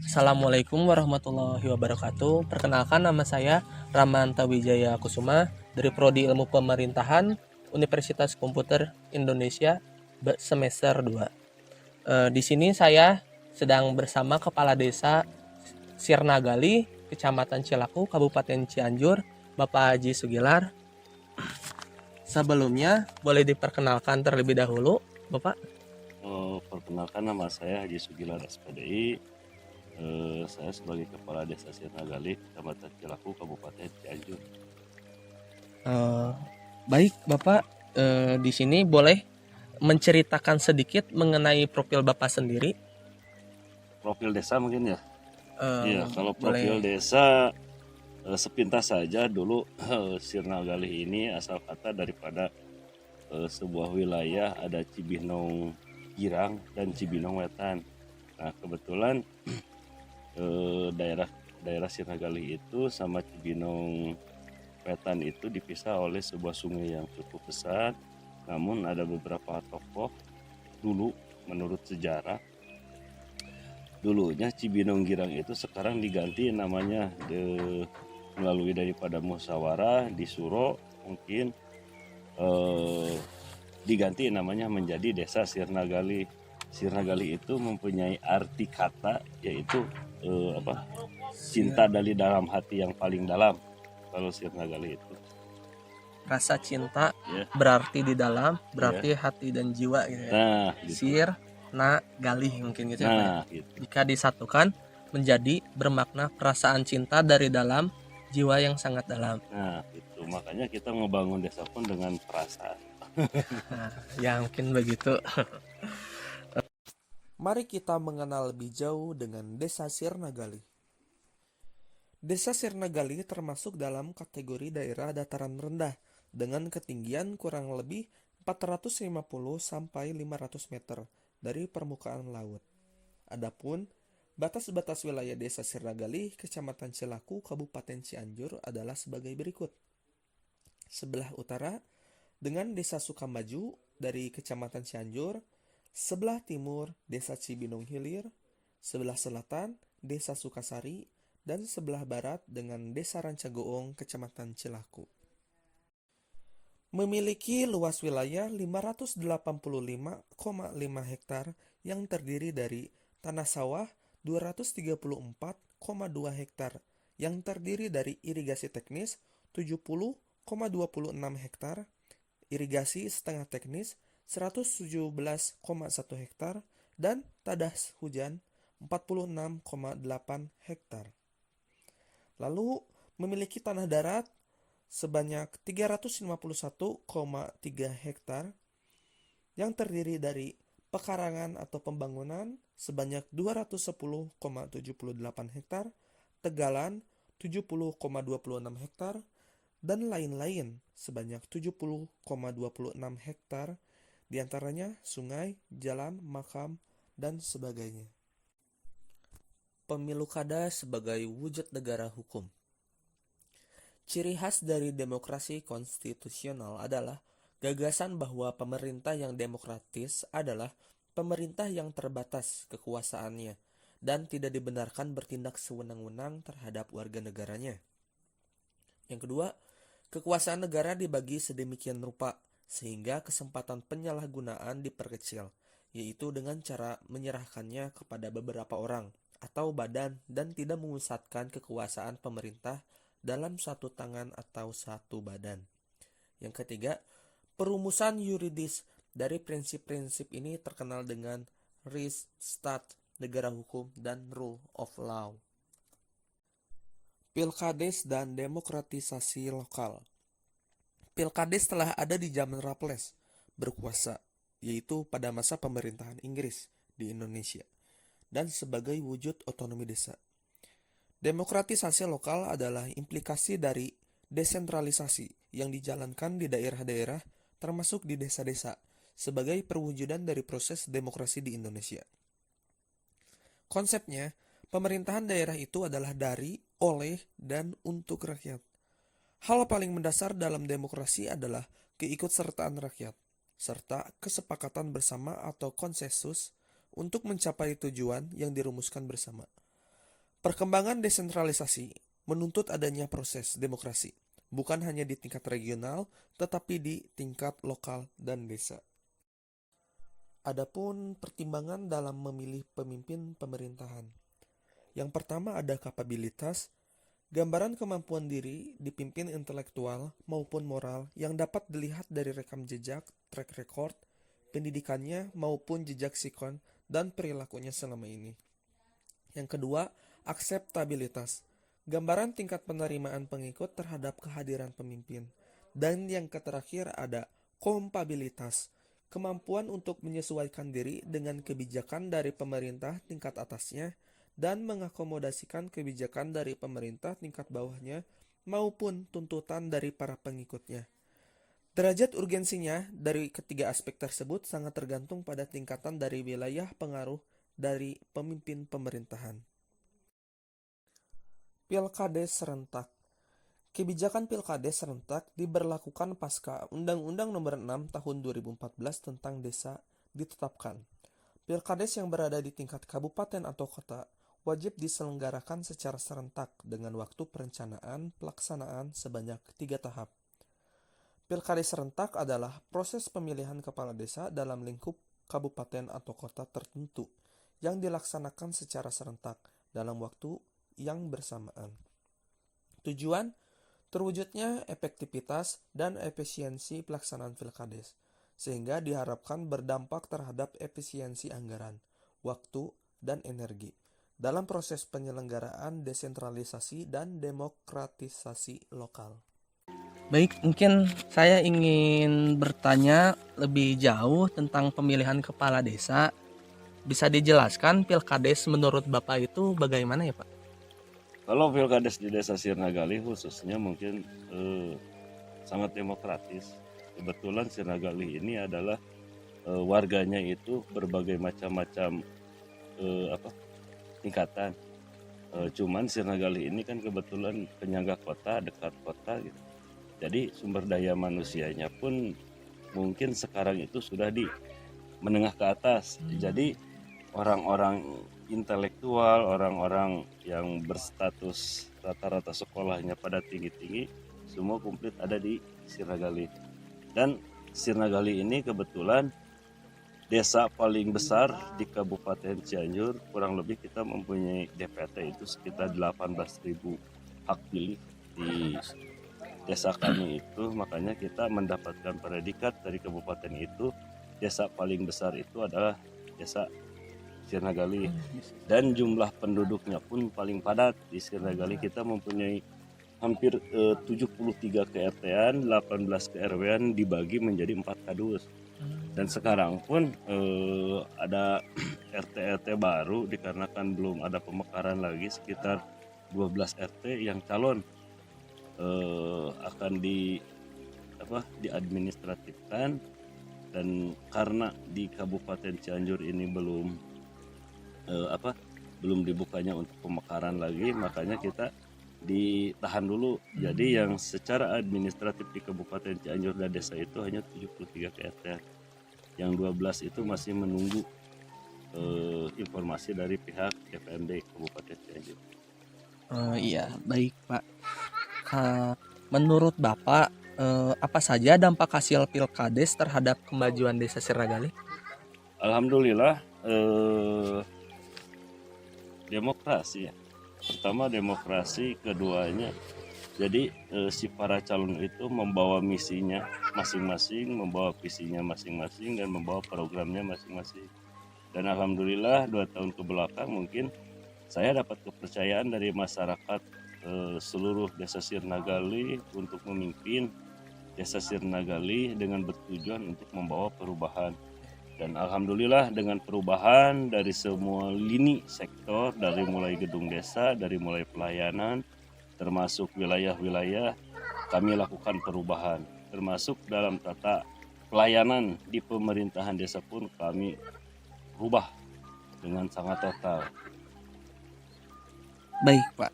Assalamualaikum warahmatullahi wabarakatuh. Perkenalkan, nama saya Ramanta Wijaya Kusuma dari Prodi Ilmu Pemerintahan Universitas Komputer Indonesia semester 2. Di sini saya sedang bersama Kepala Desa Sirnagali, Kecamatan Cilaku, Kabupaten Cianjur, Bapak Haji Sugilar. Sebelumnya boleh diperkenalkan terlebih dahulu, Bapak? Perkenalkan, nama saya Haji Sugilar SPDI. Saya sebagai Kepala Desa Sirnagali, Kecamatan Cilaku, Kabupaten Cianjur. Baik, Bapak. Di sini boleh menceritakan sedikit mengenai profil Bapak sendiri? Profil desa mungkin ya? Iya, kalau profil Boleh. desa sepintas saja dulu Sirnagali ini asal kata daripada sebuah wilayah ada Cibinong Girang dan Cibinong Wetan. Nah, kebetulan daerah Sirnagali itu sama Cibinong Wetan itu dipisah oleh sebuah sungai yang cukup besar. Namun ada beberapa tokoh dulu menurut sejarah, dulunya Cibinong Girang itu sekarang diganti namanya melalui daripada musyawarah di Suro mungkin diganti namanya menjadi Desa Sirnagali. Sirnagali itu mempunyai arti kata yaitu cinta dari dalam hati yang paling dalam. Kalau Sirnagali itu Rasa cinta ya. berarti di dalam, berarti hati dan jiwa gitu ya. Nah, gitu. Sir, na, galih mungkin gitu ya, Pak. Nah, gitu. Jika disatukan menjadi bermakna perasaan cinta dari dalam jiwa yang sangat dalam. Nah, itu makanya kita ngebangun desa pun dengan perasaan. Ya mungkin begitu. Mari kita mengenal lebih jauh dengan Desa Sirnagali. Desa Sirnagali termasuk dalam kategori daerah dataran rendah dengan ketinggian kurang lebih 450 sampai 500 meter dari permukaan laut. Adapun batas-batas wilayah Desa Sirnagali, Kecamatan Cilaku, Kabupaten Cianjur adalah sebagai berikut. Sebelah utara dengan Desa Sukamaju dari Kecamatan Cianjur, sebelah timur Desa Cibinong Hilir, sebelah selatan Desa Sukasari, dan sebelah barat dengan Desa Rancagoong, Kecamatan Cilaku. Memiliki luas wilayah 585,5 hektar yang terdiri dari tanah sawah 234,2 hektar yang terdiri dari irigasi teknis 70,26 hektar, irigasi setengah teknis 117,1 hektar, dan tadas hujan 46,8 hektar. Lalu memiliki tanah darat sebanyak 351,3 hektar yang terdiri dari pekarangan atau pembangunan sebanyak 210,78 hektar, tegalan 70,26 hektar, dan lain-lain sebanyak 70,26 hektar, diantaranya sungai, jalan, makam, dan sebagainya. Pemilu kada sebagai wujud negara hukum. Ciri khas dari demokrasi konstitusional adalah gagasan bahwa pemerintah yang demokratis adalah pemerintah yang terbatas kekuasaannya dan tidak dibenarkan bertindak sewenang-wenang terhadap warga negaranya. Yang kedua, kekuasaan negara dibagi sedemikian rupa sehingga kesempatan penyalahgunaan diperkecil, yaitu dengan cara menyerahkannya kepada beberapa orang atau badan dan tidak memusatkan kekuasaan pemerintah dalam satu tangan atau satu badan. Yang ketiga, perumusan yuridis dari prinsip-prinsip ini terkenal dengan Rechtsstaat, negara hukum, dan rule of law. Pilkades dan demokratisasi lokal. Pilkades telah ada di zaman Raffles berkuasa, yaitu pada masa pemerintahan Inggris di Indonesia, dan sebagai wujud otonomi desa. Demokratisasi lokal adalah implikasi dari desentralisasi yang dijalankan di daerah-daerah termasuk di desa-desa sebagai perwujudan dari proses demokrasi di Indonesia. Konsepnya, pemerintahan daerah itu adalah dari, oleh, dan untuk rakyat. Hal paling mendasar dalam demokrasi adalah keikutsertaan rakyat, serta kesepakatan bersama atau konsensus untuk mencapai tujuan yang dirumuskan bersama. Perkembangan desentralisasi menuntut adanya proses demokrasi, bukan hanya di tingkat regional, tetapi di tingkat lokal dan desa. Adapun pertimbangan dalam memilih pemimpin pemerintahan. Yang pertama ada kapabilitas, gambaran kemampuan diri dipimpin intelektual maupun moral yang dapat dilihat dari rekam jejak, track record, pendidikannya maupun jejak sikon dan perilakunya selama ini. Yang kedua, akseptabilitas. Gambaran tingkat penerimaan pengikut terhadap kehadiran pemimpin. Dan yang terakhir ada kompabilitas. Kemampuan untuk menyesuaikan diri dengan kebijakan dari pemerintah tingkat atasnya dan mengakomodasikan kebijakan dari pemerintah tingkat bawahnya maupun tuntutan dari para pengikutnya. Derajat urgensinya dari ketiga aspek tersebut sangat tergantung pada tingkatan dari wilayah pengaruh dari pemimpin pemerintahan. Pilkades serentak. Kebijakan pilkades serentak diberlakukan pasca Undang-Undang Nomor 6 Tahun 2014 tentang Desa ditetapkan. Pilkades yang berada di tingkat kabupaten atau kota wajib diselenggarakan secara serentak dengan waktu perencanaan pelaksanaan sebanyak 3 tahap. Pilkades serentak adalah proses pemilihan kepala desa dalam lingkup kabupaten atau kota tertentu yang dilaksanakan secara serentak dalam waktu yang bersamaan. Tujuan terwujudnya efektivitas dan efisiensi pelaksanaan pilkades, sehingga diharapkan berdampak terhadap efisiensi anggaran, waktu, dan energi dalam proses penyelenggaraan desentralisasi dan demokratisasi lokal. Baik, mungkin saya ingin bertanya lebih jauh tentang pemilihan kepala desa. Bisa dijelaskan pilkades menurut Bapak itu bagaimana ya, Pak? Kalau pilkades di Desa Sirnagali khususnya mungkin sangat demokratis. Kebetulan Sirnagali ini adalah warganya itu berbagai macam-macam tingkatan. Cuman Sirnagali ini kan kebetulan penyangga kota, dekat kota gitu. Jadi sumber daya manusianya pun mungkin sekarang itu sudah di menengah ke atas. Jadi orang-orang intelektual, orang-orang yang berstatus rata-rata sekolahnya pada tinggi-tinggi, semua komplit ada di Sirnagali. Dan Sirnagali ini kebetulan desa paling besar di Kabupaten Cianjur. Kurang lebih kita mempunyai DPT itu sekitar 18.000 hak pilih di desa kami itu. Makanya kita mendapatkan predikat dari kabupaten itu, desa paling besar itu adalah desa Sirnagali, dan jumlah penduduknya pun paling padat. Di Sirnagali kita mempunyai hampir 73 KRT-an, 18 KRW-an dibagi menjadi 4 kadus. Dan sekarang pun ada RT-RT baru dikarenakan belum ada pemekaran lagi, sekitar 12 RT yang calon akan diadministratifkan. Dan karena di Kabupaten Cianjur ini belum dibukanya untuk pemekaran lagi, makanya kita ditahan dulu. Jadi yang secara administratif di Kabupaten Cianjur dan desa itu hanya 73 KRT. Yang 12 itu masih menunggu informasi dari pihak DPMD Kabupaten Cianjur. Iya, baik Pak. Menurut Bapak, apa saja dampak hasil pilkades terhadap kemajuan desa Sirnagali? Alhamdulillah, demokrasi ya. Pertama demokrasi, keduanya jadi si para calon itu membawa misinya masing-masing, membawa visinya masing-masing, dan membawa programnya masing-masing. Dan alhamdulillah 2 tahun ke belakang mungkin saya dapat kepercayaan dari masyarakat seluruh desa Sirnagali untuk memimpin desa Sirnagali dengan bertujuan untuk membawa perubahan. Dan alhamdulillah dengan perubahan dari semua lini sektor, dari mulai gedung desa, dari mulai pelayanan, termasuk wilayah-wilayah, kami lakukan perubahan. Termasuk dalam tata pelayanan di pemerintahan desa pun kami rubah dengan sangat total. Baik Pak,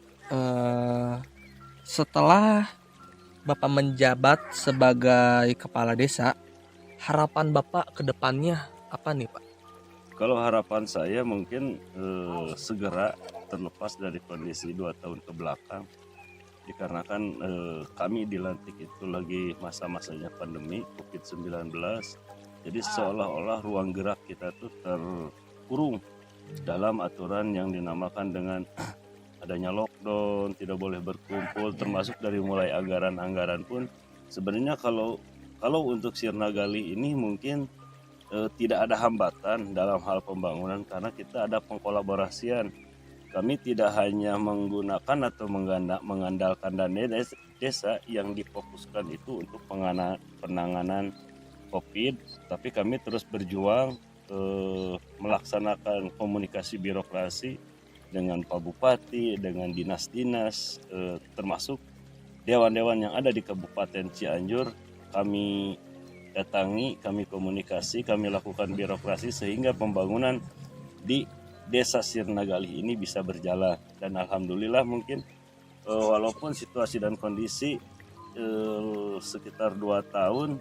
setelah Bapak menjabat sebagai kepala desa, harapan Bapak ke depannya apa nih Pak? Kalau harapan saya mungkin segera terlepas dari kondisi 2 tahun ke belakang, dikarenakan kami dilantik itu lagi masa-masanya pandemi COVID-19, jadi seolah-olah ruang gerak kita tuh terkurung dalam aturan yang dinamakan dengan adanya lockdown, tidak boleh berkumpul, termasuk dari mulai anggaran-anggaran pun sebenarnya kalau untuk Sirna Gali ini mungkin tidak ada hambatan dalam hal pembangunan karena kita ada pengkolaborasian. Kami tidak hanya menggunakan atau mengandalkan dana desa yang difokuskan itu untuk penanganan COVID, tapi kami terus berjuang melaksanakan komunikasi birokrasi dengan Pak Bupati, dengan dinas-dinas, termasuk dewan-dewan yang ada di Kabupaten Cianjur. Kami datangi, kami komunikasi, kami lakukan birokrasi sehingga pembangunan di Desa Sirna Gali ini bisa berjalan. Dan alhamdulillah mungkin walaupun situasi dan kondisi sekitar 2 tahun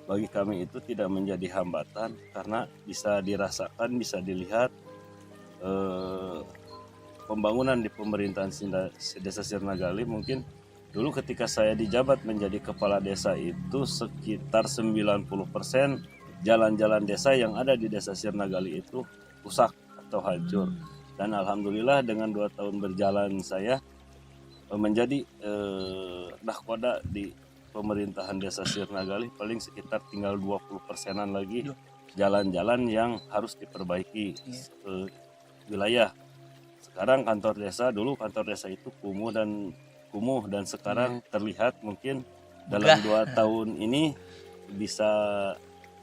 bagi kami itu tidak menjadi hambatan karena bisa dirasakan, bisa dilihat pembangunan di pemerintahan Desa Sirna Gali. Mungkin dulu ketika saya dijabat menjadi kepala desa itu sekitar 90% jalan-jalan desa yang ada di Desa Sirna Gali itu rusak atau hancur. Dan alhamdulillah dengan 2 tahun berjalan saya menjadi nahkoda di pemerintahan Desa Sirna Gali, paling sekitar tinggal 20%-an lagi jalan-jalan yang harus diperbaiki wilayah. Sekarang kantor desa, dulu kantor desa itu kumuh dan sekarang terlihat mungkin dalam 2 tahun ini bisa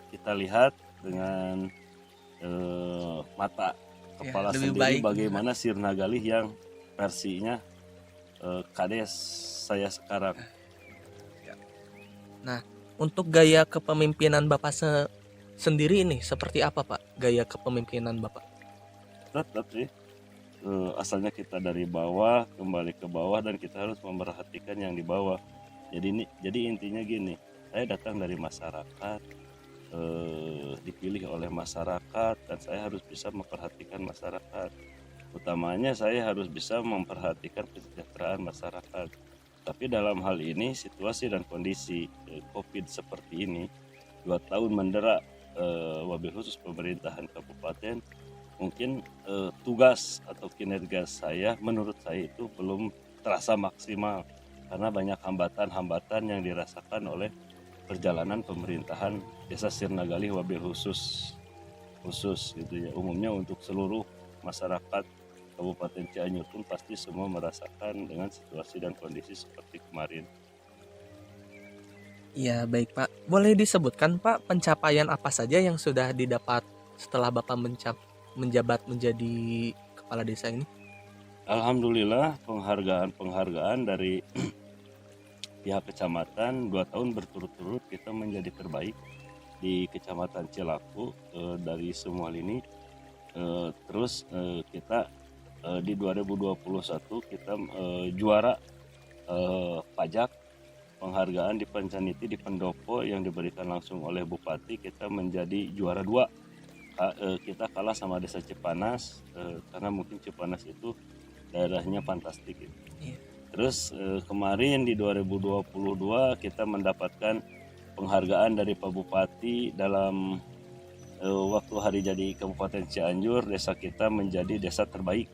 kita lihat dengan mata kepala sendiri bagaimana Sirna Gali yang versinya kades saya sekarang. Nah, untuk gaya kepemimpinan Bapak sendiri ini seperti apa, Pak? Gaya kepemimpinan Bapak? Tetap sih asalnya kita dari bawah kembali ke bawah dan kita harus memperhatikan yang di bawah. Jadi intinya gini, saya datang dari masyarakat, dipilih oleh masyarakat dan saya harus bisa memperhatikan masyarakat. Utamanya saya harus bisa memperhatikan kesejahteraan masyarakat. Tapi dalam hal ini situasi dan kondisi COVID seperti ini 2 tahun mendera, wabil khusus pemerintahan kabupaten, mungkin tugas atau kinerja saya menurut saya itu belum terasa maksimal karena banyak hambatan-hambatan yang dirasakan oleh perjalanan pemerintahan Desa Sirna Gali wabil khusus gitu ya. Umumnya untuk seluruh masyarakat Kabupaten Cianjur pun pasti semua merasakan dengan situasi dan kondisi seperti kemarin. Iya, baik Pak. Boleh disebutkan Pak pencapaian apa saja yang sudah didapat setelah Bapak menjabat menjadi kepala desa ini? Alhamdulillah penghargaan dari pihak kecamatan 2 tahun berturut-turut kita menjadi terbaik di Kecamatan Cilaku dari semua lini. Terus kita di 2021 kita juara pajak penghargaan di Pancaniti di Pendopo yang diberikan langsung oleh Bupati. Kita menjadi juara 2. Kita kalah sama Desa Cipanas karena mungkin Cipanas itu daerahnya fantastik gitu. Terus kemarin di 2022 kita mendapatkan penghargaan dari Pak Bupati dalam waktu hari jadi Kabupaten Cianjur. Desa kita menjadi desa terbaik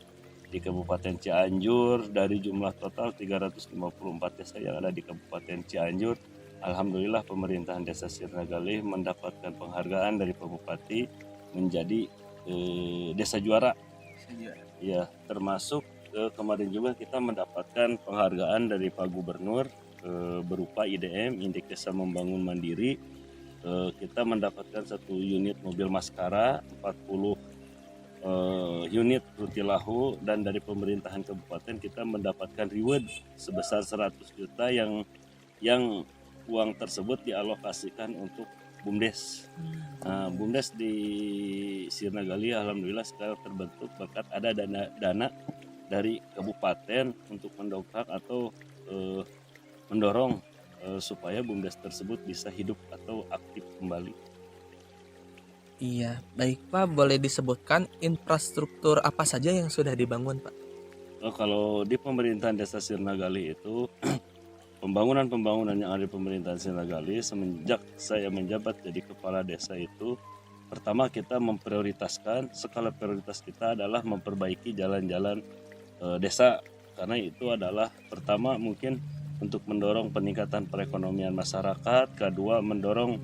di Kabupaten Cianjur dari jumlah total 354 desa yang ada di Kabupaten Cianjur. Alhamdulillah pemerintahan Desa Sirna Gali mendapatkan penghargaan dari Pak Bupati menjadi desa juara. Ya, termasuk kemarin juga kita mendapatkan penghargaan dari Pak Gubernur berupa IDM, Indeks Desa Membangun Mandiri. Kita mendapatkan 1 unit mobil Maskara, 40 unit rutilahu, dan dari pemerintahan kabupaten kita mendapatkan reward sebesar 100 juta yang uang tersebut dialokasikan untuk BUMDes. BUMDes di Sirna Gali alhamdulillah sekarang terbentuk berkat ada dana dari kabupaten untuk mendongkrak atau mendorong supaya BUMDes tersebut bisa hidup atau aktif kembali. Iya, baik Pak, boleh disebutkan infrastruktur apa saja yang sudah dibangun Pak? Kalau di pemerintahan Desa Sirnagali itu pembangunan-pembangunan yang ada di pemerintahan Sirnagali semenjak saya menjabat jadi kepala desa itu, pertama kita memprioritaskan, skala prioritas kita adalah memperbaiki jalan-jalan desa, karena itu adalah pertama mungkin untuk mendorong peningkatan perekonomian masyarakat, kedua mendorong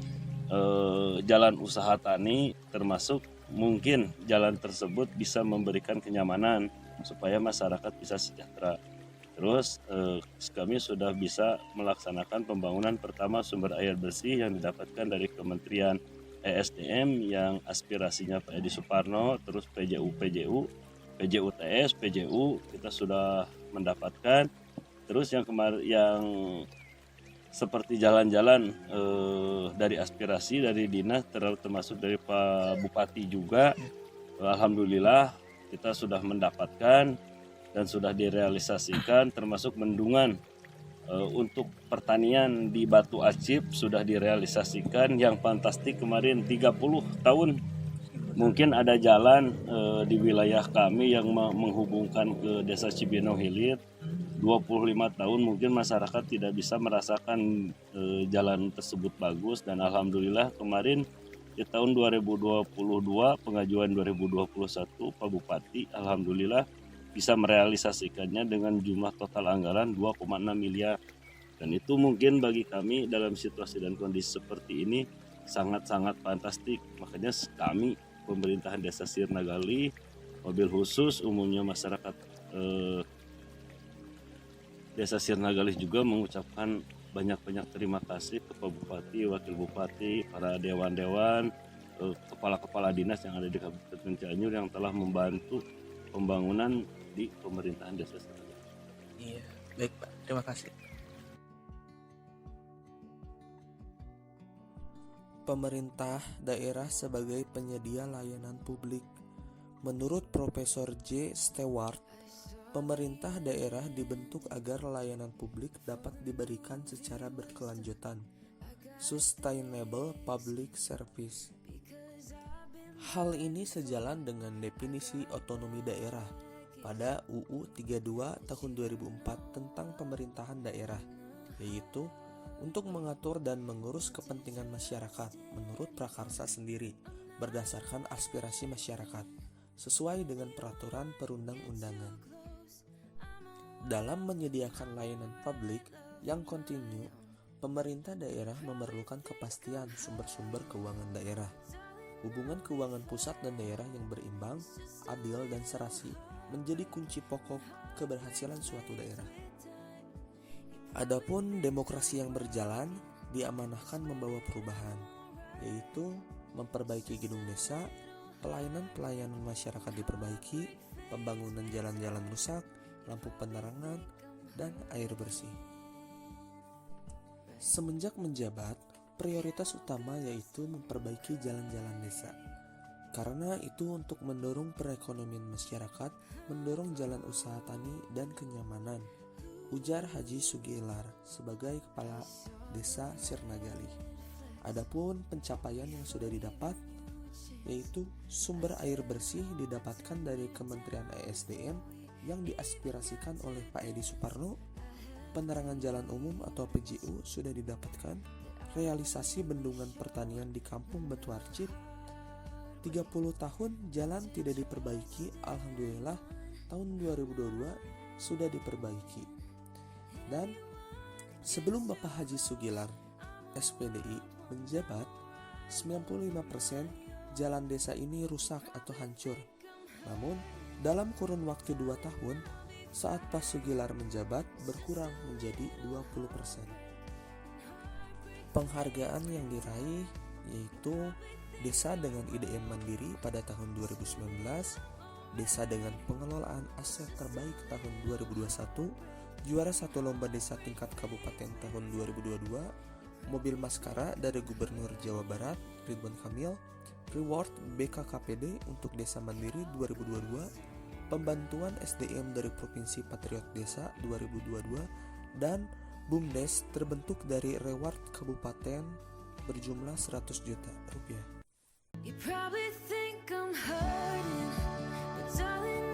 jalan usaha tani, termasuk mungkin jalan tersebut bisa memberikan kenyamanan supaya masyarakat bisa sejahtera. Terus kami sudah bisa melaksanakan pembangunan pertama sumber air bersih yang didapatkan dari Kementerian ESDM yang aspirasinya Pak Edi Suparno, terus PJU, PJUTS, PJU kita sudah mendapatkan. Terus yang seperti jalan-jalan dari aspirasi dari dinas termasuk dari Pak Bupati juga, alhamdulillah kita sudah mendapatkan dan sudah direalisasikan, termasuk bendungan untuk pertanian di Batu Acip sudah direalisasikan. Yang fantastik kemarin 30 tahun mungkin ada jalan di wilayah kami yang menghubungkan ke Desa Cibinong Hilir. 25 tahun mungkin masyarakat tidak bisa merasakan jalan tersebut bagus, dan alhamdulillah kemarin di tahun 2022 pengajuan 2021 Pak Bupati alhamdulillah bisa merealisasikannya dengan jumlah total anggaran 2,6 miliar, dan itu mungkin bagi kami dalam situasi dan kondisi seperti ini sangat-sangat fantastik. Makanya kami pemerintahan Desa Sirnagali, mobil khusus umumnya masyarakat Desa Sirnagali juga mengucapkan banyak-banyak terima kasih ke Pak Bupati, Wakil Bupati, para dewan-dewan, kepala-kepala dinas yang ada di Kabupaten Cianjur yang telah membantu pembangunan di pemerintahan Desa Sirnagali. Iya, baik Pak, terima kasih. Pemerintah daerah sebagai penyedia layanan publik. Menurut Profesor J. Stewart, pemerintah daerah dibentuk agar layanan publik dapat diberikan secara berkelanjutan. Sustainable Public Service. Hal ini sejalan dengan definisi otonomi daerah pada UU 32 tahun 2004 tentang pemerintahan daerah, yaitu untuk mengatur dan mengurus kepentingan masyarakat menurut prakarsa sendiri berdasarkan aspirasi masyarakat sesuai dengan peraturan perundang-undangan. Dalam menyediakan layanan publik yang kontinu, pemerintah daerah memerlukan kepastian sumber-sumber keuangan daerah. Hubungan keuangan pusat dan daerah yang berimbang, adil, dan serasi menjadi kunci pokok keberhasilan suatu daerah. Adapun demokrasi yang berjalan diamanahkan membawa perubahan, yaitu memperbaiki gedung desa, pelayanan masyarakat diperbaiki, pembangunan jalan-jalan rusak, lampu penerangan, dan air bersih. Semenjak menjabat, prioritas utama yaitu memperbaiki jalan-jalan desa. Karena itu untuk mendorong perekonomian masyarakat, mendorong jalan usaha tani dan kenyamanan, ujar Haji Sugilar sebagai Kepala Desa Sirnagali. Adapun pencapaian yang sudah didapat yaitu sumber air bersih didapatkan dari Kementerian ESDM yang diaspirasikan oleh Pak Edi Suparno, penerangan jalan umum atau PJU sudah didapatkan, realisasi bendungan pertanian di Kampung Batu Acip, 30 tahun jalan tidak diperbaiki, alhamdulillah tahun 2022 sudah diperbaiki. Dan sebelum Bapak Haji Sugilar SPDI menjabat, 95% jalan desa ini rusak atau hancur. Namun dalam kurun waktu 2 tahun saat Pak Sugilar menjabat berkurang menjadi 20%. Penghargaan yang diraih yaitu Desa dengan IDM Mandiri pada tahun 2019, Desa dengan Pengelolaan Aset Terbaik tahun 2021, juara 1 Lomba Desa tingkat Kabupaten tahun 2022, mobil Maskara dari Gubernur Jawa Barat Ridwan Kamil, Reward BKKPD untuk Desa Mandiri 2022, Pembantuan SDM dari Provinsi Patriot Desa 2022, dan BUMDes terbentuk dari Reward Kabupaten berjumlah 100 juta rupiah. You probably think I'm hurting, but darling,